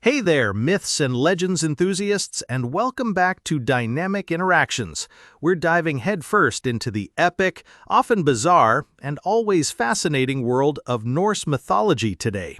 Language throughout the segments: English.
Hey there, myths and legends enthusiasts, and welcome back to Dynamic Interactions. We're diving headfirst into the epic, often bizarre, and always fascinating world of Norse mythology today.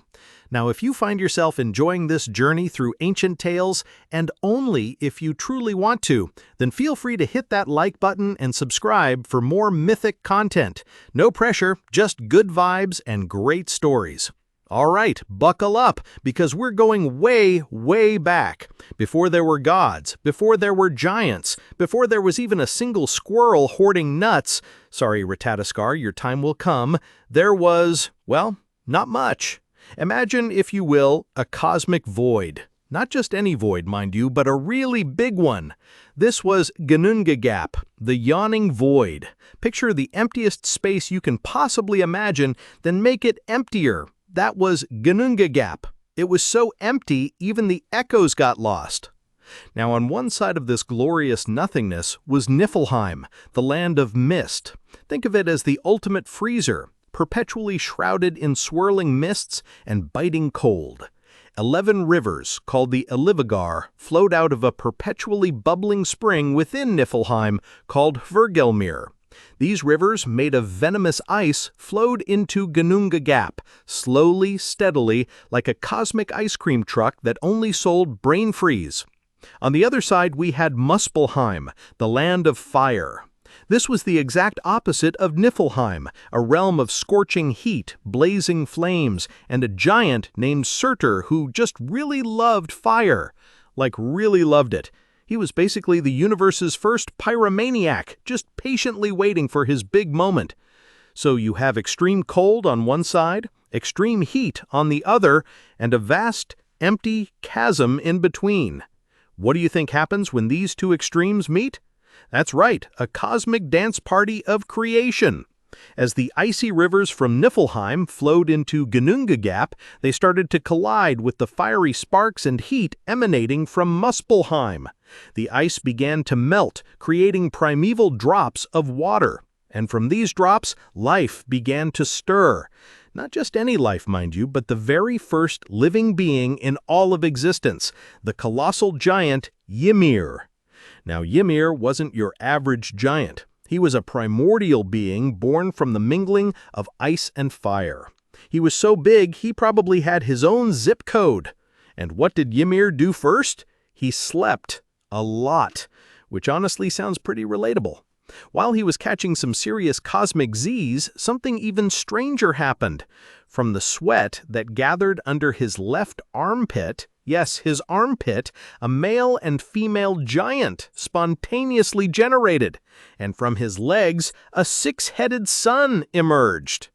Now, if you find yourself enjoying this journey through ancient tales, and only if you truly want to, then feel free to hit that like button and subscribe for more mythic content. No pressure, just good vibes and great stories. All right, buckle up, because we're going way, way back. Before there were gods, before there were giants, before there was even a single squirrel hoarding nuts, sorry, Ratatoskar, your time will come, there was, well, not much. Imagine, if you will, a cosmic void. Not just any void, mind you, but a really big one. This was Ginnungagap, the yawning void. Picture the emptiest space you can possibly imagine, then make it emptier. That was Ginnungagap. It was so empty, even the echoes got lost. Now, on one side of this glorious nothingness was Niflheim, the land of mist. Think of it as the ultimate freezer, perpetually shrouded in swirling mists and biting cold. 11 rivers, called the Ylvigar, flowed out of a perpetually bubbling spring within Niflheim called Ymir. These rivers, made of venomous ice, flowed into Ginnungagap, slowly, steadily, like a cosmic ice cream truck that only sold brain freeze. On the other side, we had Muspelheim, the land of fire. This was the exact opposite of Niflheim, a realm of scorching heat, blazing flames, and a giant named Surtur who just really loved fire. Like, really loved it. He was basically the universe's first pyromaniac, just patiently waiting for his big moment. So you have extreme cold on one side, extreme heat on the other, and a vast, empty chasm in between. What do you think happens when these two extremes meet? That's right, a cosmic dance party of creation. As the icy rivers from Niflheim flowed into Ginnungagap, they started to collide with the fiery sparks and heat emanating from Muspelheim. The ice began to melt, creating primeval drops of water. And from these drops, life began to stir. Not just any life, mind you, but the very first living being in all of existence, the colossal giant Ymir. Now, Ymir wasn't your average giant. He was a primordial being born from the mingling of ice and fire. He was so big, he probably had his own zip code. And what did Ymir do first? He slept. A lot. Which honestly sounds pretty relatable. While he was catching some serious cosmic Z's, something even stranger happened. From the sweat that gathered under his left armpit, yes, his armpit, a male and female giant spontaneously generated. And from his legs, a six-headed sun emerged.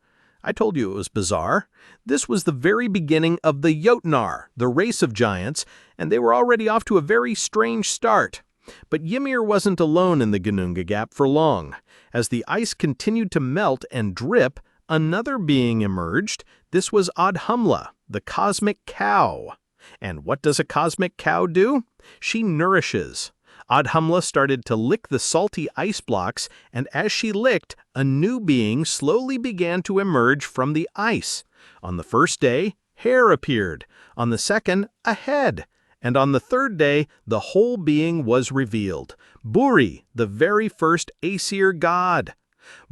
I told you it was bizarre. This was the very beginning of the Jotnar, the race of giants, and they were already off to a very strange start. But Ymir wasn't alone in the Ginnungagap for long. As the ice continued to melt and drip, another being emerged. This was Audhumla, the cosmic cow. And what does a cosmic cow do? She nourishes. Audhumla started to lick the salty ice blocks, and as she licked, a new being slowly began to emerge from the ice. On the first day, hair appeared. On the second, a head. And on the third day, the whole being was revealed. Búri, the very first Aesir god.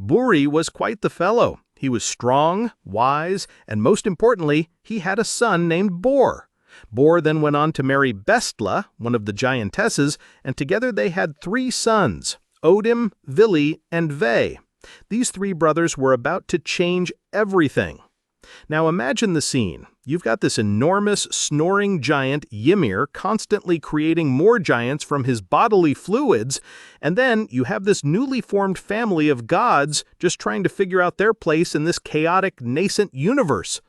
Búri was quite the fellow. He was strong, wise, and most importantly, he had a son named Bor. Bor then went on to marry Bestla, one of the giantesses, and together they had 3 sons, Odin, Vili, and Ve. These 3 brothers were about to change everything. Now imagine the scene. You've got this enormous, snoring giant, Ymir, constantly creating more giants from his bodily fluids, and then you have this newly formed family of gods just trying to figure out their place in this chaotic, nascent universe.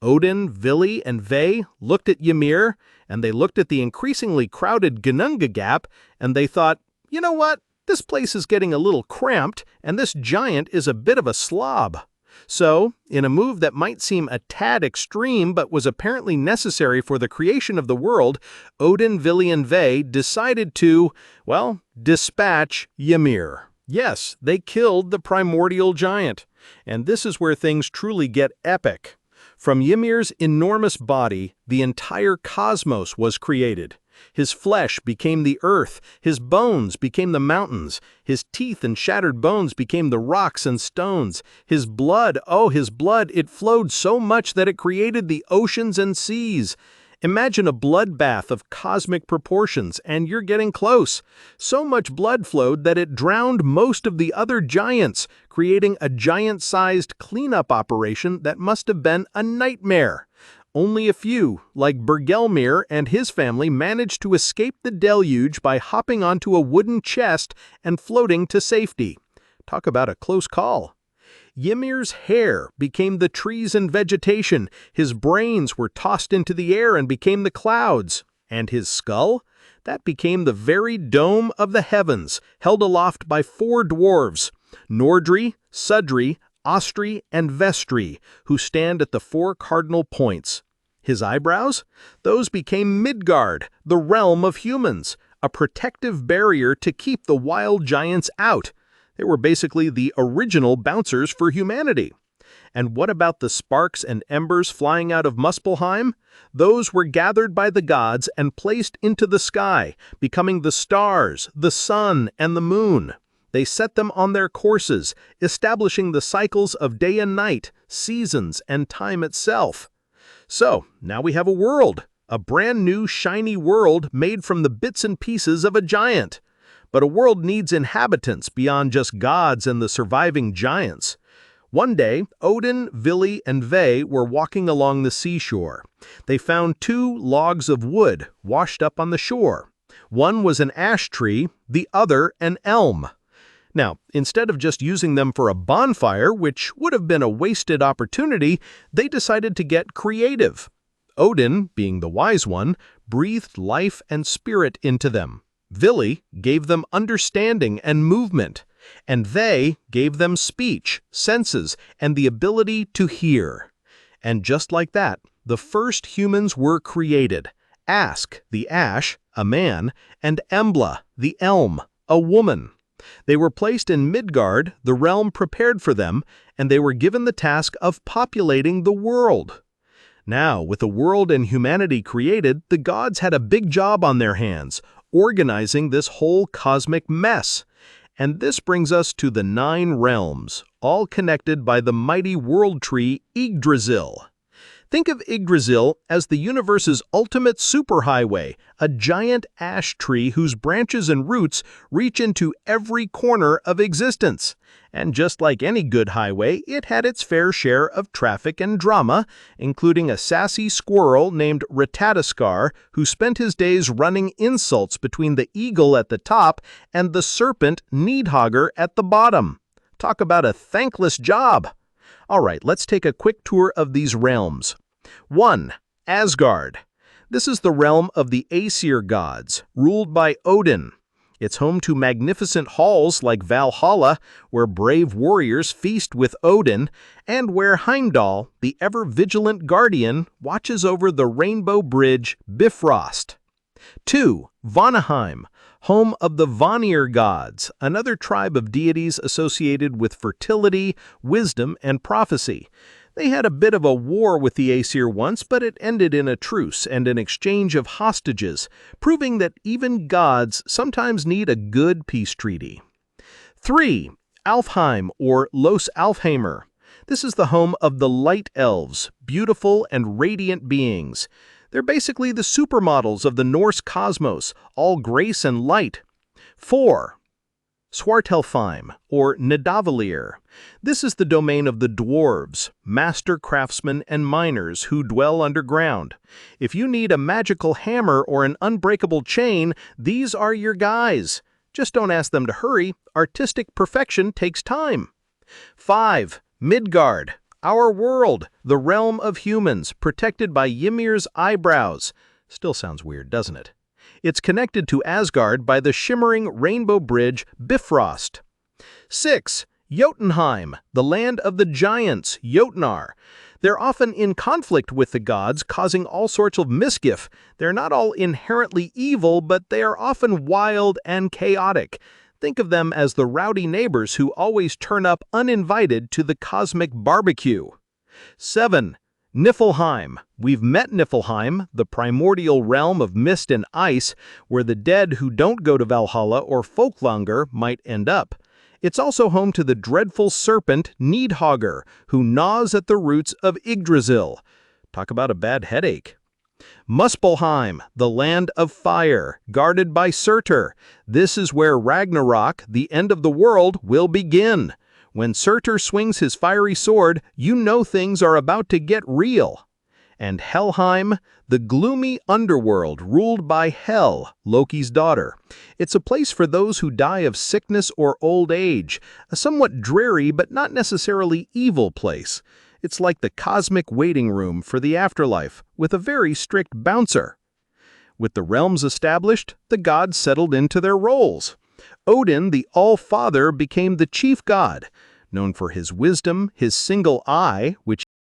Odin, Vili, and Ve looked at Ymir, and they looked at the increasingly crowded Ginnungagap, and they thought, you know what? This place is getting a little cramped, and this giant is a bit of a slob. So, in a move that might seem a tad extreme but was apparently necessary for the creation of the world, Odin, Vili, and Ve decided to, well, dispatch Ymir. Yes, they killed the primordial giant. And this is where things truly get epic. From Ymir's enormous body, the entire cosmos was created. His flesh became the earth, his bones became the mountains, his teeth and shattered bones became the rocks and stones. His blood, oh, his blood, it flowed so much that it created the oceans and seas. Imagine a bloodbath of cosmic proportions, and you're getting close. So much blood flowed that it drowned most of the other giants, creating a giant-sized cleanup operation that must have been a nightmare. Only a few, like Bergelmir and his family, managed to escape the deluge by hopping onto a wooden chest and floating to safety. Talk about a close call. Ymir's hair became the trees and vegetation, his brains were tossed into the air and became the clouds, and his skull? That became the very dome of the heavens, held aloft by 4 dwarves, Nordri, Sudri, Ostri, and Vestri, who stand at the 4 cardinal points. His eyebrows? Those became Midgard, the realm of humans, a protective barrier to keep the wild giants out. They were basically the original bouncers for humanity. And what about the sparks and embers flying out of Muspelheim? Those were gathered by the gods and placed into the sky, becoming the stars, the sun, and the moon. They set them on their courses, establishing the cycles of day and night, seasons, and time itself. So, now we have a world, a brand new shiny world made from the bits and pieces of a giant. But a world needs inhabitants beyond just gods and the surviving giants. One day, Odin, Vili, and Ve were walking along the seashore. They found 2 logs of wood washed up on the shore. One was an ash tree, the other an elm. Now, instead of just using them for a bonfire, which would have been a wasted opportunity, they decided to get creative. Odin, being the wise one, breathed life and spirit into them. Vili gave them understanding and movement, and they gave them speech, senses, and the ability to hear. And just like that, the first humans were created. Ask, the ash, a man, and Embla, the elm, a woman. They were placed in Midgard, the realm prepared for them, and they were given the task of populating the world. Now, with the world and humanity created, the gods had a big job on their hands, organizing this whole cosmic mess. And this brings us to the 9 realms, all connected by the mighty world tree Yggdrasil. Think of Yggdrasil as the universe's ultimate superhighway, a giant ash tree whose branches and roots reach into every corner of existence. And just like any good highway, it had its fair share of traffic and drama, including a sassy squirrel named Ratatoskar, who spent his days running insults between the eagle at the top and the serpent Nidhogger at the bottom. Talk about a thankless job! All right, let's take a quick tour of these realms. 1. Asgard. This is the realm of the Aesir gods, ruled by Odin. It's home to magnificent halls like Valhalla, where brave warriors feast with Odin, and where Heimdall, the ever-vigilant guardian, watches over the rainbow bridge Bifrost. 2. Vanaheim, home of the Vanir gods, another tribe of deities associated with fertility, wisdom, and prophecy. They had a bit of a war with the Aesir once, but it ended in a truce and an exchange of hostages, proving that even gods sometimes need a good peace treaty. 3. Alfheim, or Los Alfheimer. This is the home of the Light Elves, beautiful and radiant beings. They're basically the supermodels of the Norse cosmos, all grace and light. 4. Svartalfheim, or Nidavellir. This is the domain of the dwarves, master craftsmen and miners who dwell underground. If you need a magical hammer or an unbreakable chain, these are your guys. Just don't ask them to hurry. Artistic perfection takes time. 5. Midgard, our world, the realm of humans, protected by Ymir's eyebrows. Still sounds weird, doesn't it? It's connected to Asgard by the shimmering rainbow bridge Bifrost. 6. Jotunheim, the land of the giants, Jotnar. They're often in conflict with the gods, causing all sorts of mischief. They're not all inherently evil, but they are often wild and chaotic. Think of them as the rowdy neighbors who always turn up uninvited to the cosmic barbecue. 7. Niflheim. We've met Niflheim, the primordial realm of mist and ice, where the dead who don't go to Valhalla or Folklanger might end up. It's also home to the dreadful serpent Nidhogger, who gnaws at the roots of Yggdrasil. Talk about a bad headache. Muspelheim, the land of fire, guarded by Surtur. This is where Ragnarok, the end of the world, will begin. When Surtur swings his fiery sword, you know things are about to get real. And Helheim, the gloomy underworld ruled by Hel, Loki's daughter. It's a place for those who die of sickness or old age, a somewhat dreary but not necessarily evil place. It's like the cosmic waiting room for the afterlife, with a very strict bouncer. With the realms established, the gods settled into their roles. Odin, the All-Father, became the chief god, known for his wisdom, his single eye, which